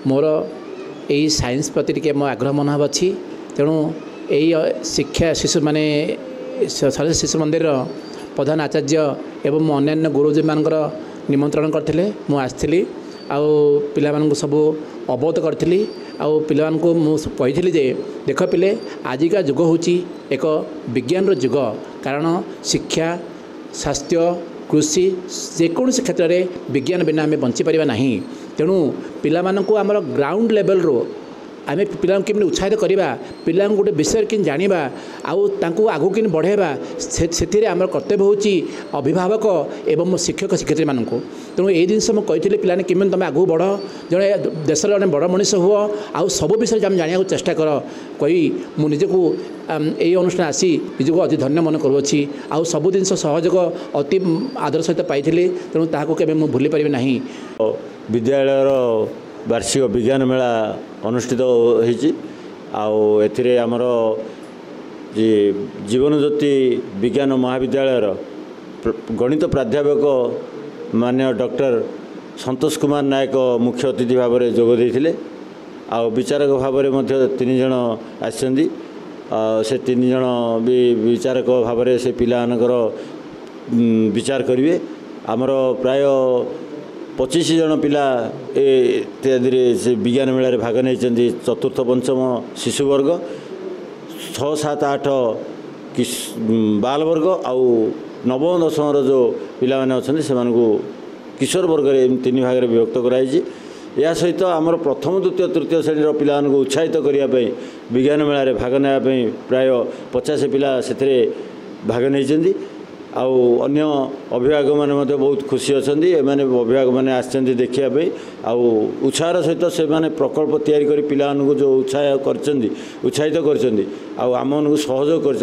मोर यही साइंस प्रति टिके मो आग्रह मनोभाव अच्छी तेणु यही शिक्षा शिशु माने सरस्वती शिशु मंदिर प्रधान आचार्य एवं अन्य गुरुजी मानकर निमंत्रण करथिले मु आसथिली आउ पिला मानकु सब अवगत करथिली आउ पिला मानकु मु कहिथिली जे देख पिले आजिका युग होची एक विज्ञान रो युग कारण शिक्षा स्वास्थ्य कृषि जेकोसी क्षेत्र में विज्ञान बिना आम बंची पारिबा नहीं तेणु पिला मानकु हमर ग्राउंड लेवल रो आम पिला केमि उत्साहित करवा पिला गोटे विषय कि जाना आउ आगू कि बढ़ेबा से आम कर्तव्य होची अभिभावक एवं शिक्षक शिक्षयित्री मानक तेणु ये जिन मुझे पिलाने केमि तुम आगू बढ़ जड़े देश जड़े बड़ मनीष हुआ आउ सब विषय आम जाना चेष्टा कर कही मुझको यही अनुष्ठान आसी निजको अति धन्य मन करुँची आउ सब जिन सहयोग अति आदर सहित पाई तेणु ताकू के भूली पारि ना विद्यालय वार्षिक विज्ञान मेला अनुष्ठित होती आमर जीवन ज्योति विज्ञान महाविद्यालय गणित प्राध्यापक माननीय डॉक्टर संतोष कुमार नायक मुख्य अतिथि भाव में जोग देते आ विचारक भाव में तीन जन आसछन्ति से तीन जन भी विचारक भाव में से पिलानकर विचार करेंगे आमर प्राय 25 जन पिला इत्यादि से विज्ञान मेला रे भाग नहीं चतुर्थ पंचम शिशु वर्ग 6, 7, 8 बाल वर्ग आउ नवम दशम जो पिला माने अछन्ति से किशोर वर्ग में 3 भाग में विभक्त कराई या सहित आमर प्रथम द्वितीय तृतीय श्रेणी पिला उत्साहित करने विज्ञान मेला रे भाग नापी प्राय 50 पिला से भाग नहीं आउ अन्य अभिभावक मैंने बहुत खुशी अच्छा एमाने अभिभावक मैंने आसछन्ति देखियापे आउ उत्साहर सहित से माने प्रकल्प तैयारी करी पिला जो उत्साहित कर आम सहयोग कर